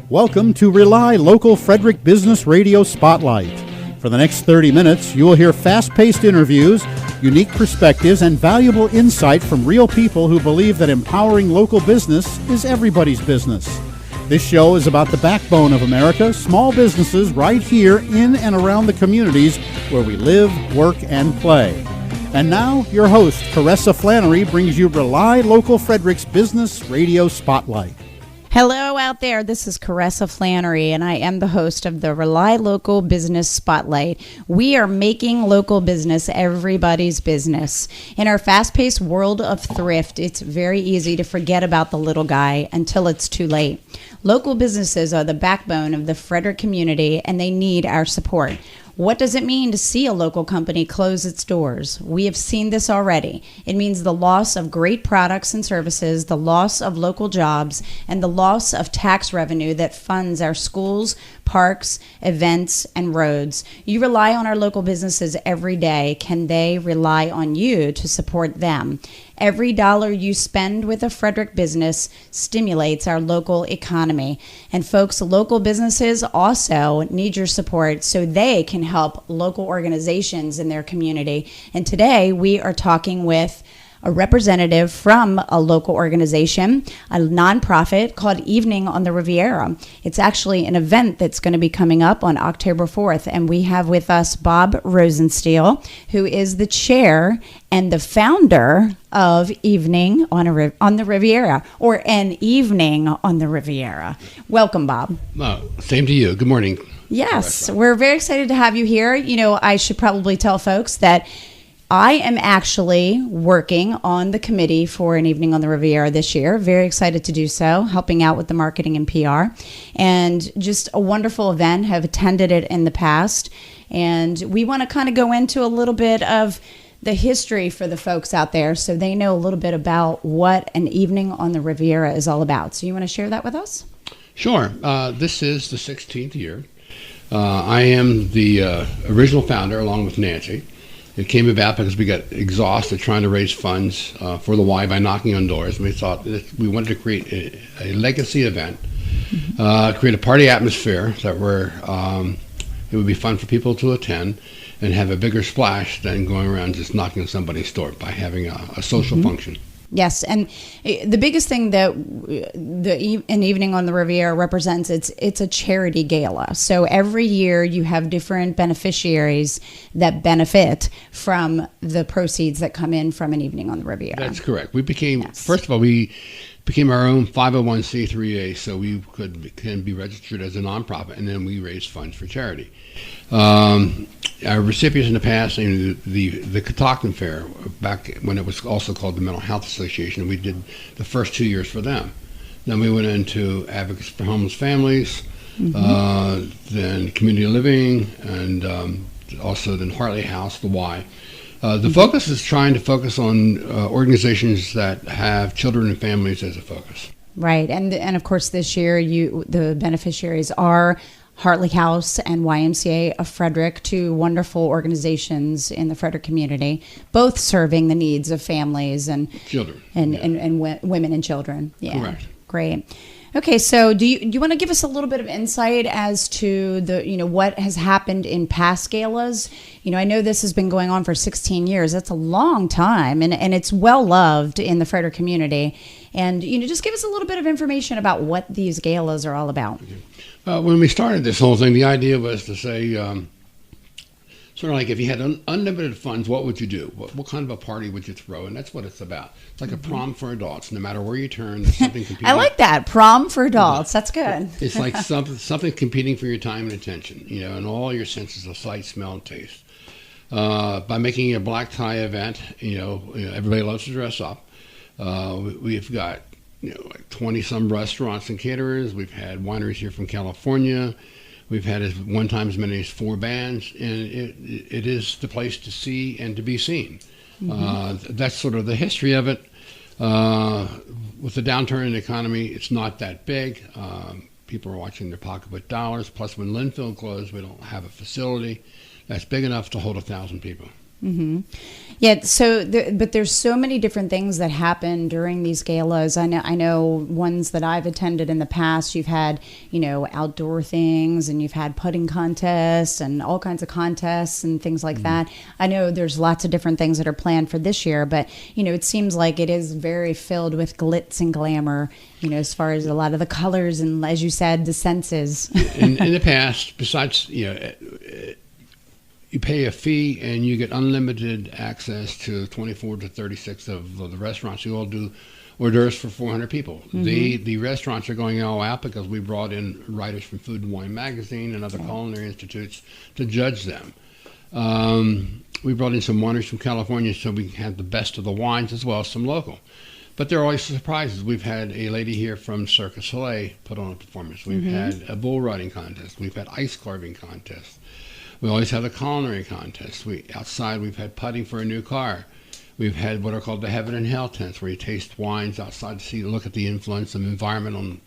Welcome to RelyLocal Frederick Business Radio Spotlight. For the next 30 minutes, you will hear fast-paced interviews, unique perspectives, and valuable insight from real people who believe that empowering local business is everybody's business. This show is about the backbone of America, small businesses right here in and around the communities where we live, work, and play. And now, your host, Caressa Flannery, brings you RelyLocal Frederick's Business Radio Spotlight. Hello out there, this is Caressa Flannery, and I am the host of the RelyLocal Business Spotlight. We are making local business everybody's business. In our fast-paced world of thrift, it's very easy to forget about the little guy until it's too late. Local businesses are the backbone of the Frederick community, and they need our support. What does it mean to see a local company close its doors? We have seen this already. It means the loss of great products and services, the loss of local jobs, and the loss of tax revenue that funds our schools, parks, events, and roads. You rely on our local businesses every day. Can they rely on you to support them? Every dollar you spend with a Frederick business stimulates our local economy. And folks, local businesses also need your support so they can help local organizations in their community. And today we are talking with a representative from a local organization, a nonprofit called Evening on the Riviera. It's actually an event that's going to be coming up on October 4th, and we have with us Bob Rosensteel, who is the chair and the founder of Evening on the Riviera, or An Evening on the Riviera. Welcome, Bob. Same to you. Good morning. Yes, we're very excited to have you here. You know, I should probably tell folks that I am actually working on the committee for An Evening on the Riviera this year. Very excited to do so, helping out with the marketing and PR. And just a wonderful event, have attended it in the past. And we want to kind of go into a little bit of the history for the folks out there so they know a little bit about what An Evening on the Riviera is all about. So you want to share that with us? Sure. This is the 16th year. I am the original founder along with Nancy. It came about because we got exhausted trying to raise funds for the Y by knocking on doors. And we thought that we wanted to create a legacy event, create a party atmosphere that it would be fun for people to attend and have a bigger splash than going around just knocking on somebody's door by having a social function. Yes, and the biggest thing that An Evening on the Riviera represents, it's a charity gala. So every year you have different beneficiaries that benefit from the proceeds that come in from An Evening on the Riviera. That's correct. We became, first of all, we became our own 501c3A, so we can be registered as a nonprofit, and then we raise funds for charity. Our recipients in the past, the Catoctin Fair, back when it was also called the Mental Health Association, we did the first 2 years for them. Then we went into Advocates for Homeless Families, then Community Living, and also then Hartley House, the Y. The focus is trying to focus on organizations that have children and families as a focus. Right, and of course this year the beneficiaries are Hartley House and YMCA of Frederick, two wonderful organizations in the Frederick community, both serving the needs of families and children and women and children. Yeah, correct. Great. Okay, so do you want to give us a little bit of insight as to what has happened in past galas? I know this has been going on for 16 years. That's a long time, and it's well loved in the Frederick community. And just give us a little bit of information about what these galas are all about. When we started this whole thing, the idea was to say, sort of like if you had unlimited funds, what would you do? What kind of a party would you throw? And that's what it's about. It's like a prom for adults. No matter where you turn, there's something competing. I like that. Prom for adults. That's good. It's like something competing for your time and attention, and all your senses of sight, smell, and taste. By making it a black tie event, everybody loves to dress up. We've got like 20-some restaurants and caterers. We've had wineries here from California. We've had as many as 4 bands, and it is the place to see and to be seen. That's sort of the history of it. With the downturn in the economy, it's not that big. People are watching their pocketbook dollars. Plus, when Linfield closed, we don't have a facility that's big enough to hold 1,000 people. Mm-hmm. Yeah, so but there's so many different things that happen during these galas. I know ones that I've attended in the past. You've had, outdoor things, and you've had putting contests and all kinds of contests and things like that. I know there's lots of different things that are planned for this year, but it seems like it is very filled with glitz and glamour. As far as a lot of the colors and, as you said, the senses. in the past, besides you pay a fee and you get unlimited access to 24 to 36 of the restaurants. You all do hors d'oeuvres for 400 people. Mm-hmm. The restaurants are going all out because we brought in writers from Food and Wine Magazine and other culinary institutes to judge them. We brought in some wineries from California so we had the best of the wines as well as some local. But there are always surprises. We've had a lady here from Cirque du Soleil put on a performance. We've had a bull riding contest. We've had ice carving contests. We always have a culinary contest. Outside, we've had putting for a new car. We've had what are called the heaven and hell tents, where you taste wines outside to look at the influence of environment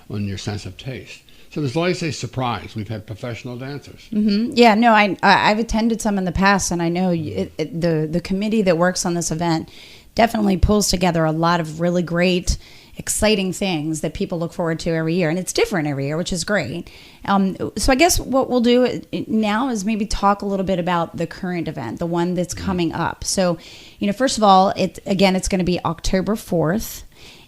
on your sense of taste. So there's always a surprise. We've had professional dancers. Mm-hmm. Yeah, no, I've attended some in the past, and I know the committee that works on this event definitely pulls together a lot of really great, exciting things that people look forward to every year. And it's different every year, which is great. So I guess what we'll do now is maybe talk a little bit about the current event, the one that's coming up. So, first of all, it's going to be October 4th.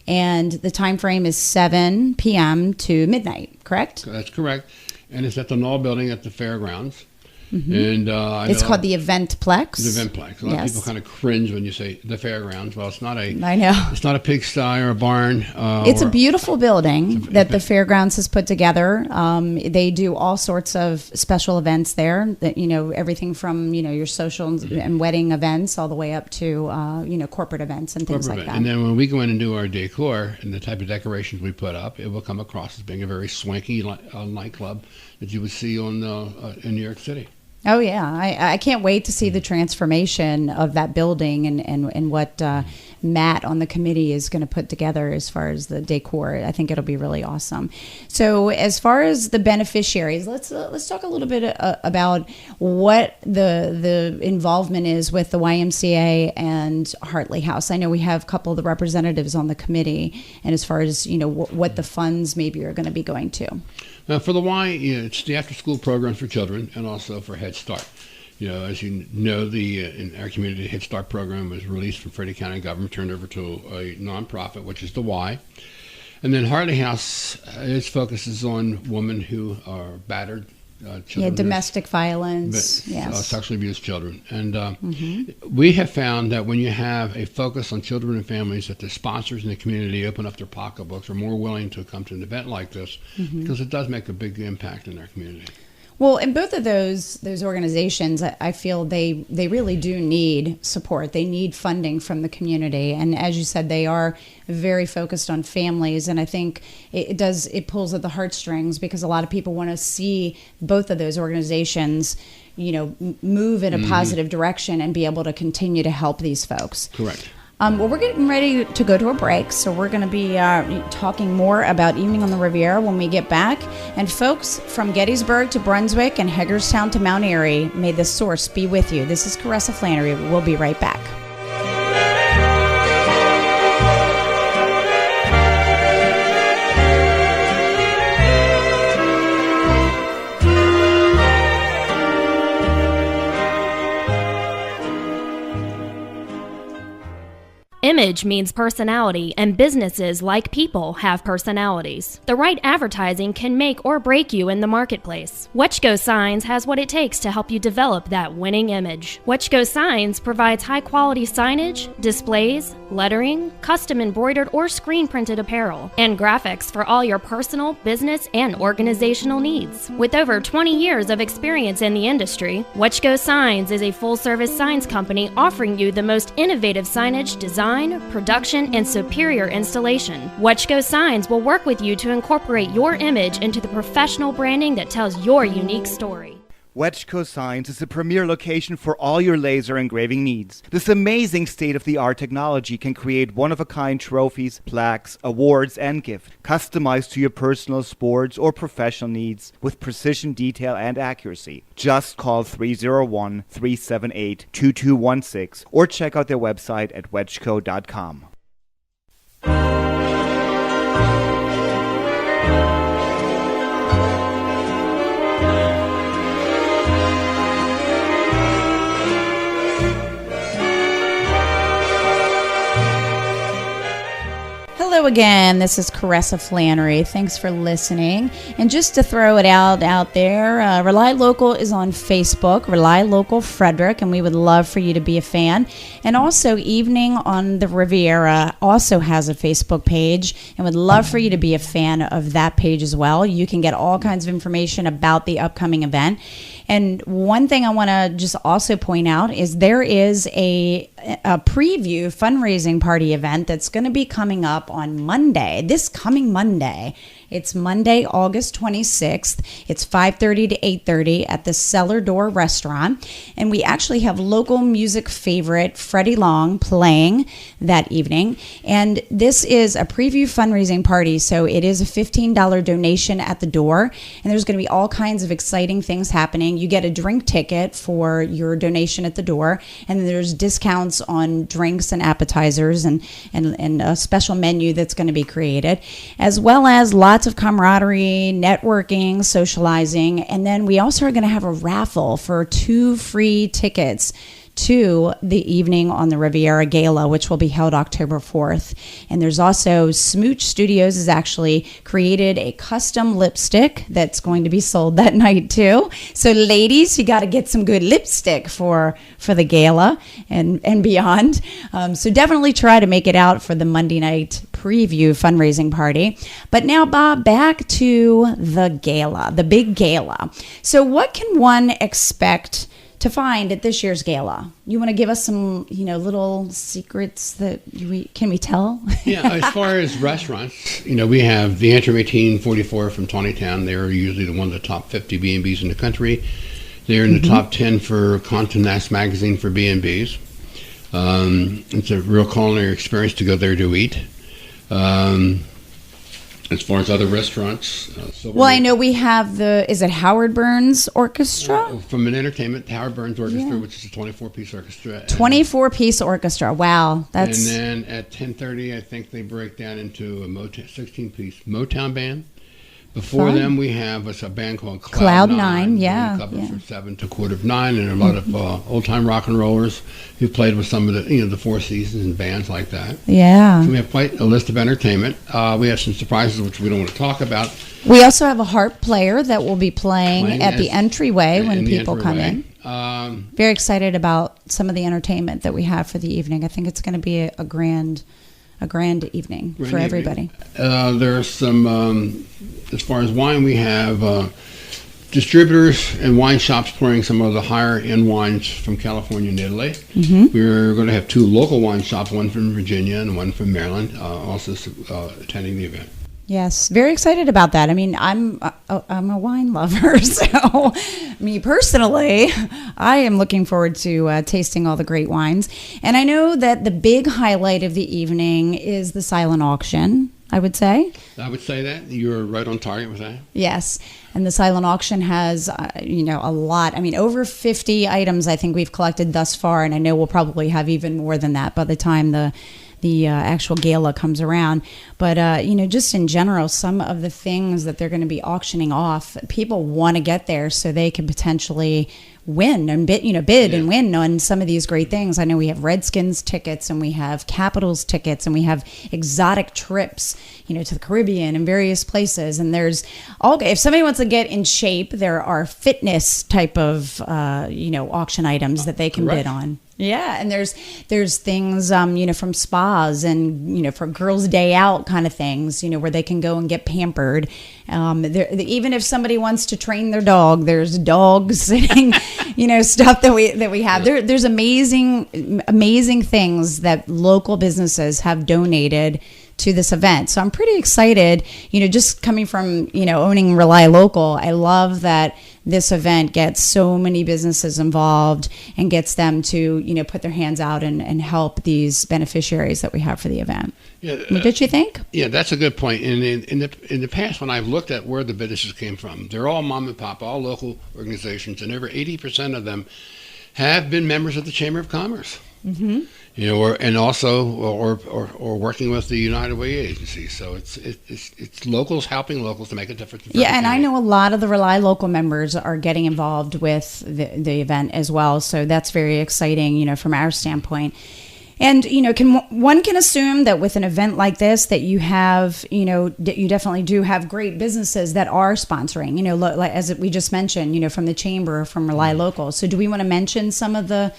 And the time frame is 7 p.m. to midnight, correct? That's correct. And it's at the Knoll Building at the Fairgrounds. Mm-hmm. And it's called the Eventplex. The Eventplex. A lot of people kind of cringe when you say the Fairgrounds. Well, it's not I know. It's not a pigsty or a barn. It's a beautiful building that the Fairgrounds has put together. They do all sorts of special events there. That everything from your social and wedding events all the way up to corporate events and things like that. And then when we go in and do our decor and the type of decorations we put up, it will come across as being a very swanky nightclub that you would see in New York City. Oh, yeah. I can't wait to see the transformation of that building and what Matt on the committee is going to put together as far as the decor. I think it'll be really awesome. So as far as the beneficiaries, let's talk a little bit about what the involvement is with the YMCA and Hartley House. I know we have a couple of the representatives on the committee, and as far as what the funds maybe are going to be going to. For the Y, it's the after-school programs for children and also for Head Start. As you know, in our community, the Head Start program was released from Frederick County government, turned over to a nonprofit, which is the Y. And then Hartley House, its focus is on women who are battered. Children, domestic violence, sexually abused children. And we have found that when you have a focus on children and families, that the sponsors in the community open up their pocketbooks, are more willing to come to an event like this because it does make a big impact in our community. Well, in both of those organizations, I feel they really do need support. They need funding from the community. And as you said, they are very focused on families. And I think it pulls at the heartstrings because a lot of people want to see both of those organizations, move in a positive direction and be able to continue to help these folks. Correct. Well, we're getting ready to go to a break, so we're going to be talking more about Evening on the Riviera when we get back. And folks, from Gettysburg to Brunswick and Hagerstown to Mount Airy, may the source be with you. This is Caressa Flannery. We'll be right back. Image means personality, and businesses, like people, have personalities. The right advertising can make or break you in the marketplace. WTHU Signs has what it takes to help you develop that winning image. WTHU Signs provides high-quality signage, displays, lettering, custom embroidered or screen-printed apparel, and graphics for all your personal, business, and organizational needs. With over 20 years of experience in the industry, WTHU Signs is a full-service signs company offering you the most innovative signage design, production, and superior installation. WTHU Signs will work with you to incorporate your image into the professional branding that tells your unique story. WTHU Signs is the premier location for all your laser engraving needs. This amazing state-of-the-art technology can create one-of-a-kind trophies, plaques, awards, and gifts, customized to your personal, sports, or professional needs with precision, detail, and accuracy. Just call 301-378-2216 or check out their website at WTHU.com. Hello again, this is Caressa Flannery. Thanks for listening. And just to throw it out there, RelyLocal is on Facebook, RelyLocal Frederick, and we would love for you to be a fan. And also, Evening on the Riviera also has a Facebook page, and would love for you to be a fan of that page as well. You can get all kinds of information about the upcoming event. And one thing I want to just also point out is there is a preview fundraising party event that's going to be coming up on Monday, this coming Monday. It's Monday, August 26th. It's 5:30 to 8:30 at the Cellar Door Restaurant. And we actually have local music favorite Freddie Long playing that evening. And this is a preview fundraising party, so it is a $15 donation at the door. And there's going to be all kinds of exciting things happening. You get a drink ticket for your donation at the door. And then there's discounts on drinks and appetizers and a special menu that's going to be created, as well as lots of camaraderie, networking, socializing, and then we also are going to have a raffle for 2 free tickets to the Evening on the Riviera Gala, which will be held October 4th. And there's also Smooch Studios has actually created a custom lipstick that's going to be sold that night too. So ladies, you got to get some good lipstick for the gala and beyond. So definitely try to make it out for the Monday night preview fundraising party. But now, Bob, back to the gala, the big gala. So what can one expect to find at this year's gala? You want to give us some, little secrets that can we tell? Yeah, as far as restaurants, we have the Antrim 1844 from Tawnytown. They're usually one of the top 50 B&Bs in the country. They're in the top 10 for Condé Nast magazine for B&Bs. It's a real culinary experience to go there to eat. As far as other restaurants, I know we have is it Howard Burns Orchestra? From an entertainment, Howard Burns Orchestra, which is a 24-piece orchestra. 24-piece orchestra. Wow, that's. And then at 10:30, I think they break down into a 16-piece Motown band. Before them, we have a band called Cloud Nine. Yeah. From 7 to 9:15, and a lot of old-time rock and rollers who played with some of the Four Seasons and bands like that. Yeah. So we have quite a list of entertainment. We have some surprises which we don't want to talk about. We also have a harp player that will be playing at the entryway when people come in. Very excited about some of the entertainment that we have for the evening. I think it's going to be a grand evening for everybody. There are some, as far as wine, we have distributors and wine shops pouring some of the higher end wines from California and Italy. We're going to have 2 local wine shops, one from Virginia and one from Maryland, also attending the event. Yes, very excited about that. I mean, I'm a wine lover, so me personally, I am looking forward to tasting all the great wines. And I know that the big highlight of the evening is the silent auction, I would say. I would say that. You're right on target with that. Yes. And the silent auction has, a lot. I mean, over 50 items I think we've collected thus far, and I know we'll probably have even more than that by the time the actual gala comes around. But, just in general, some of the things that they're going to be auctioning off, people want to get there so they can potentially win and bid and win on some of these great things. I know we have Redskins tickets and we have Capitals tickets and we have exotic trips, to the Caribbean and various places. And there's if somebody wants to get in shape, there are fitness type of, auction items that they can bid on. Yeah, and there's things, from spas and, for girls' day out kind of things, where they can go and get pampered. Even if somebody wants to train their dog, there's dog sitting, stuff that we have. There's amazing things that local businesses have donated to this event. So I'm pretty excited, just coming from, owning RelyLocal. I love that this event gets so many businesses involved and gets them to, put their hands out and help these beneficiaries that we have for the event. Yeah, Did you think? Yeah, that's a good point. And in the past, when I've looked at where the businesses came from, they're all mom and pop, all local organizations, and over 80% of them have been members of the Chamber of Commerce. Mm-hmm. Or working with the United Way agency. So it's locals helping locals to make a difference. Yeah, and I know a lot of the RelyLocal members are getting involved with the event as well. So that's very exciting, from our standpoint. And, one can assume that with an event like this that you have, you definitely do have great businesses that are sponsoring, like as we just mentioned, from the Chamber, from RelyLocal. So do we want to mention some of the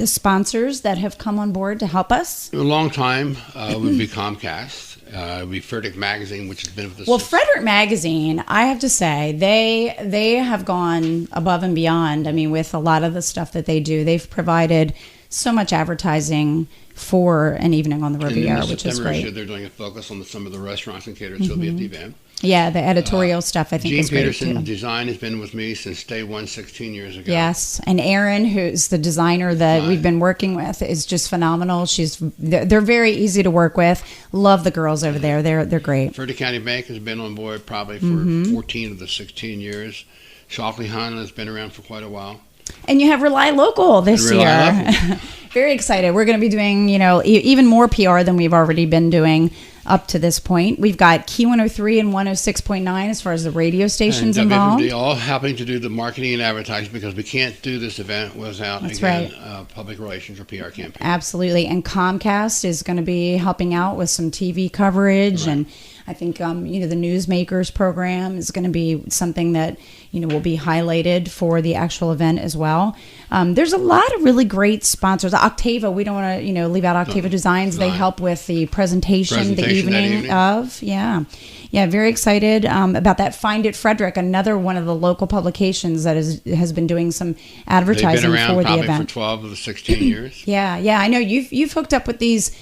sponsors that have come on board to help us? A long time would be Comcast, would be Frederick Magazine, which has been with us. Well, Frederick Magazine, I have to say, they have gone above and beyond. I mean, with a lot of the stuff that they do, they've provided so much advertising for an evening on the Riviera, which is great. They're doing a focus on some of the restaurants and caterers who'll be at the event. Yeah, the editorial stuff I think is great too. Gene Peterson Design has been with me since day one, 16 years ago. Yes, and Erin, who's the designer that we've been working with, is just phenomenal. They're very easy to work with. Love the girls over there. They're great. Frederick County Bank has been on board probably for 14 of the 16 years. Shockley Honda has been around for quite a while. And you have RelyLocal this year. Very excited. We're going to be doing, even more PR than we've already been doing up to this point. We've got Key 103 and 106.9 as far as the radio stations and involved. WTHU all helping to do the marketing and advertising because we can't do this event without, public relations or PR campaign. Absolutely. And Comcast is going to be helping out with some TV coverage. Right. And I think, the Newsmakers program is going to be something that, will be highlighted for the actual event as well. There's a lot of really great sponsors. Octava, we don't want to, leave out Octava Designs. They help with the presentation the evening of. Yeah, very excited about that. Find It Frederick, another one of the local publications that has been doing some advertising for the event. They've been around for 12 of the 16 years. Yeah, I know you've hooked up with these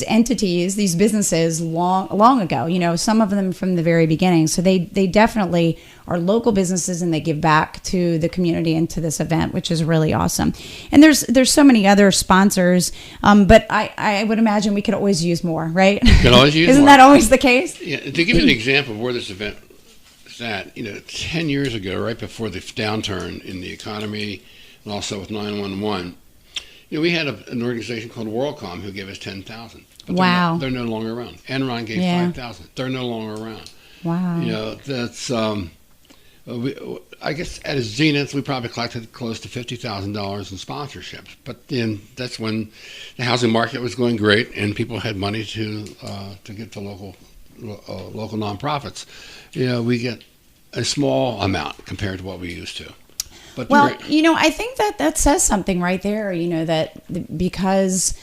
entities, these businesses long ago, some of them from the very beginning. So they definitely are local businesses and they give back to the community and to this event, which is really awesome. And there's so many other sponsors, but I would imagine we could always use more, right? Could always use Isn't more. that always the case? Yeah, to give you an example of where this event is at, 10 years ago, right before the downturn in the economy and also with 911, we had an organization called WorldCom who gave us $10,000. Wow. They're no longer around. Enron gave $5,000. They're no longer around. Wow. That's I guess at its zenith we probably collected close to $50,000 in sponsorships. But then that's when the housing market was going great and people had money to get to local nonprofits. We get a small amount compared to what we used to. But I think that says something right there, that because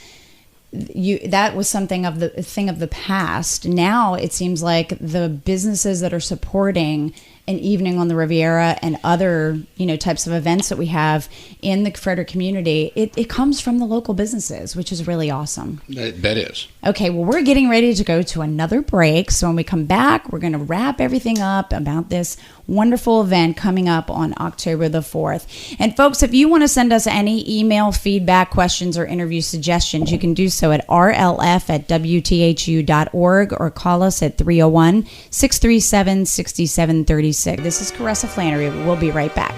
that was something of the thing of the past. Now it seems like the businesses that are supporting an evening on the Riviera and other, types of events that we have in the Frederick community, it comes from the local businesses, which is really awesome. That is. Okay, well, we're getting ready to go to another break. So when we come back, we're going to wrap everything up about this wonderful event coming up on October the 4th. And folks, if you want to send us any email feedback, questions, or interview suggestions, you can do so at rlf@wthu.org or call us at 301-637-6736. This is Caressa Flannery. We'll be right back.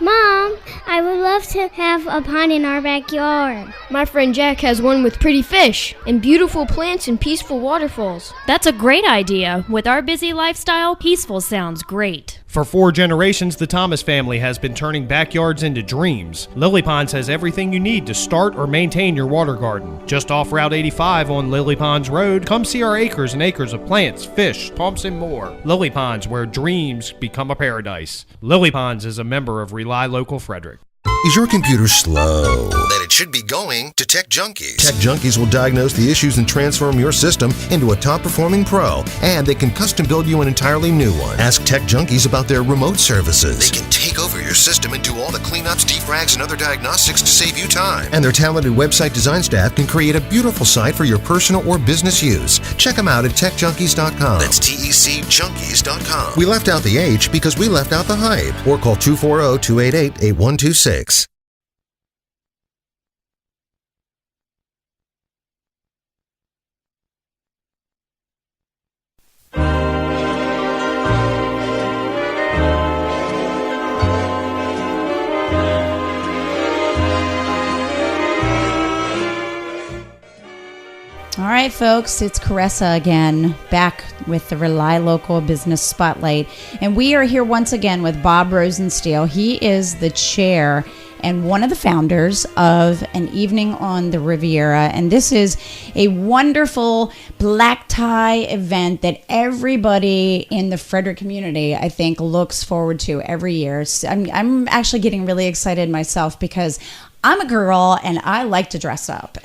Mom, I would love to have a pond in our backyard. My friend Jack has one with pretty fish and beautiful plants and peaceful waterfalls. That's a great idea. With our busy lifestyle, peaceful sounds great. For 4 generations, the Thomas family has been turning backyards into dreams. Lily Ponds has everything you need to start or maintain your water garden. Just off Route 85 on Lily Ponds Road, come see our acres and acres of plants, fish, pumps, and more. Lily Ponds, where dreams become a paradise. Lily Ponds is a member of RelyLocal Frederick. Is your computer slow? Then it should be going to Tech Junkies. Tech Junkies will diagnose the issues and transform your system into a top-performing pro, and they can custom build you an entirely new one. Ask Tech Junkies about their remote services. They can take over your system and do all the cleanups, defrags, and other diagnostics to save you time. And their talented website design staff can create a beautiful site for your personal or business use. Check them out at techjunkies.com. That's TECJunkies.com. We left out the H because we left out the hype. Or call 240-288-8126. All right, folks, it's Caressa again, back with the RelyLocal Business Spotlight. And we are here once again with Bob Rosensteel. He is the chair and one of the founders of An Evening on the Riviera. And this is a wonderful black tie event that everybody in the Frederick community, I think, looks forward to every year. So I'm actually getting really excited myself because I'm a girl and I like to dress up.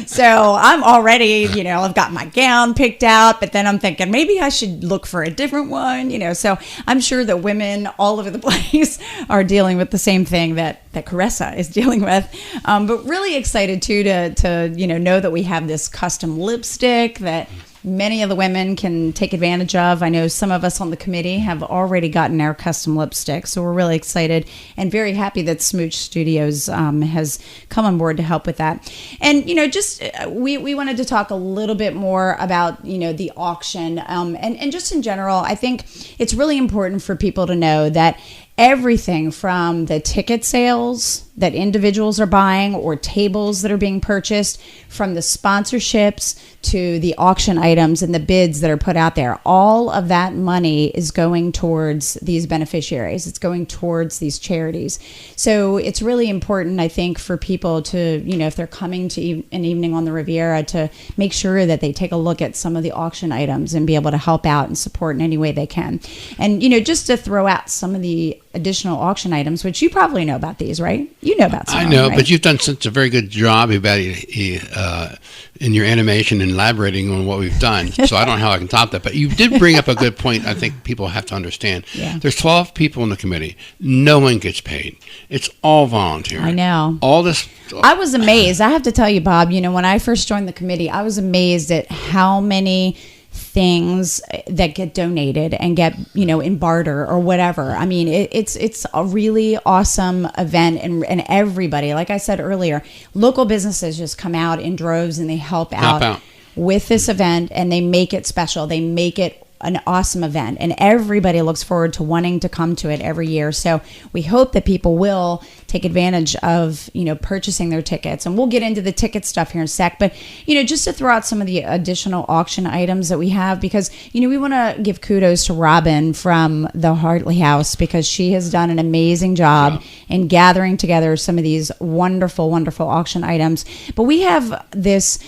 So I'm already, I've got my gown picked out, but then I'm thinking maybe I should look for a different one, So I'm sure that women all over the place are dealing with the same thing that Caressa is dealing with. But really excited too to know that we have this custom lipstick that many of the women can take advantage of. I know some of us on the committee have already gotten our custom lipstick, so we're really excited and very happy that Smooch Studios has come on board to help with that. And we wanted to talk a little bit more about the auction and just in general. I think it's really important for people to know that everything from the ticket sales that individuals are buying or tables that are being purchased, from the sponsorships to the auction items and the bids that are put out there, all of that money is going towards these beneficiaries. It's going towards these charities. So it's really important, I think, for people to, if they're coming to An Evening on the Riviera, to make sure that they take a look at some of the auction items and be able to help out and support in any way they can. And, just to throw out some of the additional auction items, which you probably know about these, right? You know about some. I know, right? But you've done such a very good job about in your animation and elaborating on what we've done. So I don't know how I can top that. But you did bring up a good point I think people have to understand. Yeah. There's 12 people in the committee. No one gets paid. It's all volunteer. I know. All this. I was amazed. I have to tell you, Bob, when I first joined the committee, I was amazed at how many things that get donated and get in barter or whatever. I mean, it's a really awesome event, and everybody, like I said earlier, local businesses just come out in droves and they help out with this event, and they make it special. They make it an awesome event, and everybody looks forward to wanting to come to it every year. So we hope that people will take advantage of purchasing their tickets, and we'll get into the ticket stuff here in a sec. But just to throw out some of the additional auction items that we have, because we want to give kudos to Robin from the Hartley House, because she has done an amazing job in gathering together some of these wonderful auction items. But we have this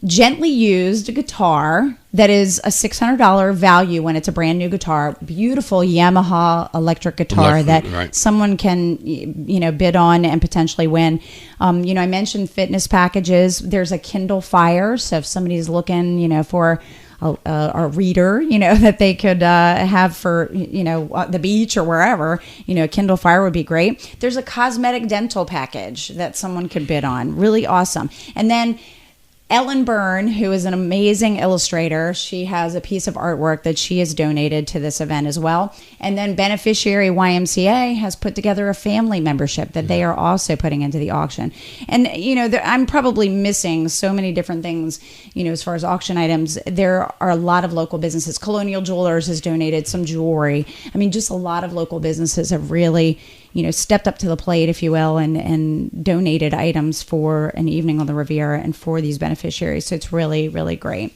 gently used guitar that is a $600 value when it's a brand new guitar. Beautiful Yamaha electric guitar that someone can bid on and potentially win. I mentioned fitness packages. There's a Kindle Fire, so if somebody's looking for a reader that they could have for the beach or wherever, Kindle Fire would be great. There's a cosmetic dental package that someone could bid on. Really awesome. And then Ellen Byrne, who is an amazing illustrator, she has a piece of artwork that she has donated to this event as well. And then Beneficiary YMCA has put together a family membership that they are also putting into the auction. And, I'm probably missing so many different things, as far as auction items. There are a lot of local businesses. Colonial Jewelers has donated some jewelry. I mean, just a lot of local businesses have really stepped up to the plate, if you will, and donated items for An Evening on the Riviera and for these beneficiaries. So it's really, really great.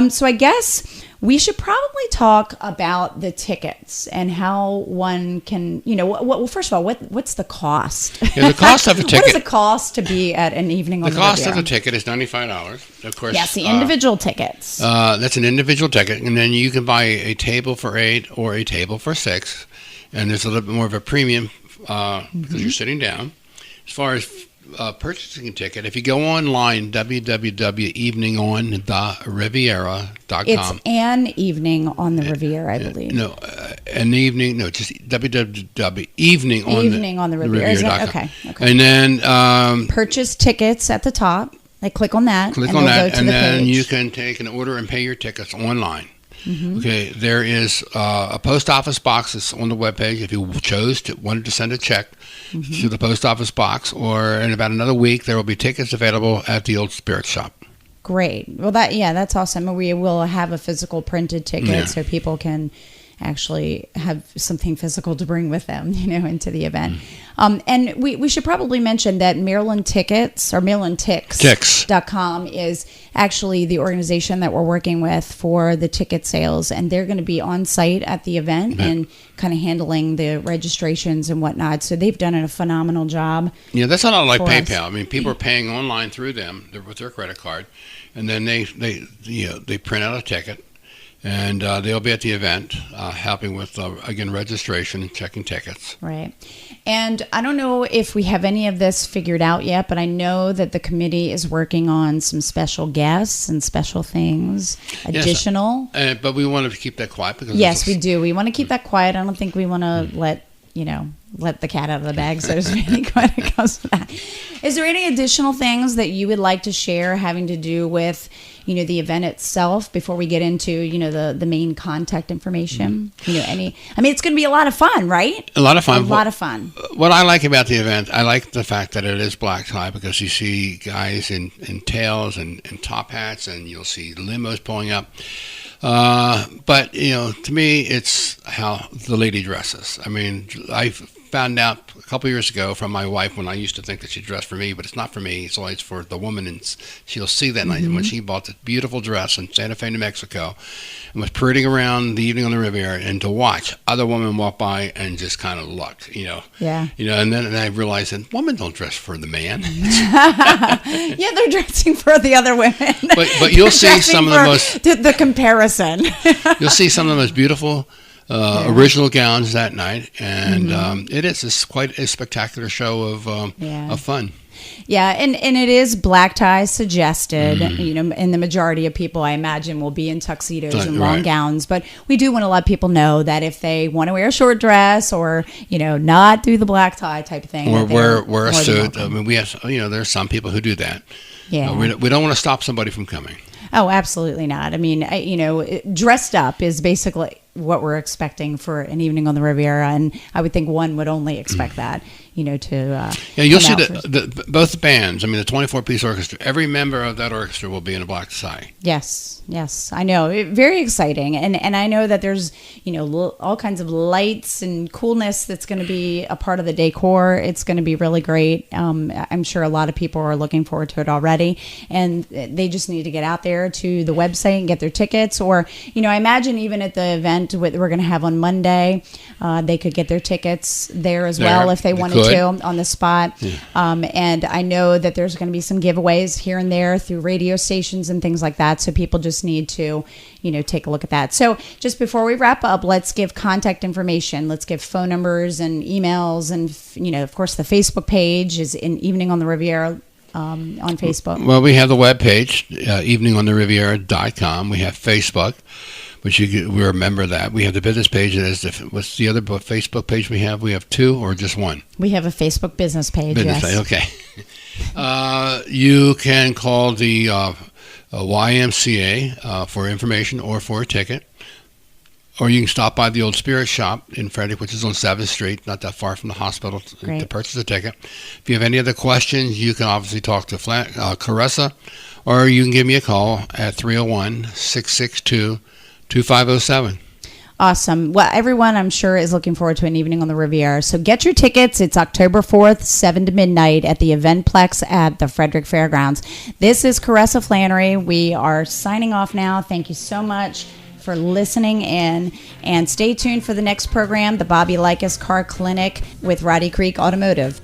So I guess we should probably talk about the tickets and how one can, well, first of all, what's the cost? Yeah, the cost of a ticket. What is the cost to be at An Evening on the Riviera? The cost of the ticket is $95, of course. Yes, the individual tickets. That's an individual ticket, and then you can buy a table for 8 or a table for 6, and there's a little bit more of a premium because you're sitting down. As far as purchasing a ticket, if you go online, www.eveningontheriviera.com. It's an evening on the Riviera, I believe. Just www.eveningontheriviera.com. Okay. And then purchase tickets at the top. Like click on that. Click on that, and then you can take an order and pay your tickets online. Mm-hmm. Okay, there is a post office box that's on the webpage if you wanted to send a check to the post office box, or in about another week there will be tickets available at the Old Spirit Shop. Great. Well, that's awesome. We will have a physical printed ticket so people can actually have something physical to bring with them, into the event. And we should probably mention that Maryland Tickets or MarylandTix.com is actually the organization that we're working with for the ticket sales, and they're going to be on site at the event and kind of handling the registrations and whatnot. So they've done a phenomenal job. Yeah, that's not like PayPal. I mean, people are paying online through them with their credit card, and then they print out a ticket. And they'll be at the event helping with, again, registration and checking tickets. Right. And I don't know if we have any of this figured out yet, but I know that the committee is working on some special guests and special things, additional. Yes, but we want to keep that quiet. Yes, we do. We want to keep that quiet. I don't think we want to let the cat out of the bag, so to speak, when it comes to that. Is there any additional things that you would like to share having to do with, the event itself before we get into, the main contact information? It's going to be a lot of fun, right? A lot of fun. A lot of fun. What I like about the event, I like the fact that it is black tie, because you see guys in tails and top hats, and you'll see limos pulling up. But, to me, it's how the lady dresses. I mean, I found out a couple years ago from my wife when I used to think that she dressed for me, but it's not for me. It's always for the woman, and she'll see that night when she bought this beautiful dress in Santa Fe, New Mexico, and was parading around the evening on the Riviera, and to watch other women walk by and just kind of looked, Yeah. And then I realized that women don't dress for the man. Yeah, they're dressing for the other women. But you'll see some of the most... The comparison. You'll see some of the most beautiful original gowns that night, and it's quite a spectacular show of fun. Yeah, and it is black tie suggested, and the majority of people, I imagine, will be in tuxedos and long gowns. But we do want to let people know that if they want to wear a short dress or, not do the black tie type of thing. Or wear a suit. I mean, we have, there's some people who do that. Yeah. We don't want to stop somebody from coming. Oh, absolutely not. I mean, dressed up is basically what we're expecting for an evening on the Riviera, and I would think one would only expect that, to you'll see both the bands. I mean, the 24-piece orchestra. Every member of that orchestra will be in a black tie. Yes, I know. Very exciting, and I know that there's all kinds of lights and coolness that's going to be a part of the decor. It's going to be really great. I'm sure a lot of people are looking forward to it already, and they just need to get out there to the website and get their tickets. Or I imagine even at the event we're going to have on Monday, they could get their tickets there as well if they wanted to on the spot. Yeah. And I know that there's going to be some giveaways here and there through radio stations and things like that. So people just need to, take a look at that. So just before we wrap up, let's give contact information. Let's give phone numbers and emails. And, of course, the Facebook page is in Evening on the Riviera on Facebook. Well, we have the webpage, eveningontheriviera.com. We have Facebook, which we remember that. We have the business page. What's the other Facebook page we have? We have two or just one? We have a Facebook business page, yes. Page, okay. You can call the YMCA for information or for a ticket. Or you can stop by the Old Spirit Shop in Frederick, which is on 7th Street, not that far from the hospital, to purchase a ticket. If you have any other questions, you can obviously talk to Caressa, or you can give me a call at 301-662-2507. Awesome. Well, everyone, I'm sure, is looking forward to an evening on the Riviera. So get your tickets. It's October 4th, 7 to midnight at the Eventplex at the Frederick Fairgrounds. This is Caressa Flannery. We are signing off now. Thank you so much for listening in, and stay tuned for the next program, the Bobby Likas Car Clinic with Roddy Creek Automotive.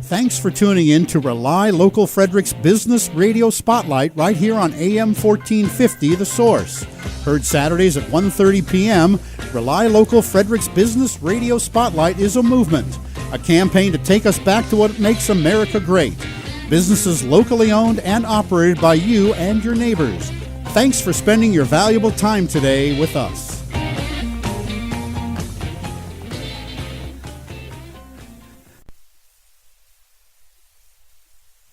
Thanks for tuning in to Rely Local Frederick's Business Radio Spotlight right here on AM 1450 The Source. Heard Saturdays at 1:30 p.m., Rely Local Frederick's Business Radio Spotlight is a movement, a campaign to take us back to what makes America great. Businesses locally owned and operated by you and your neighbors. Thanks for spending your valuable time today with us.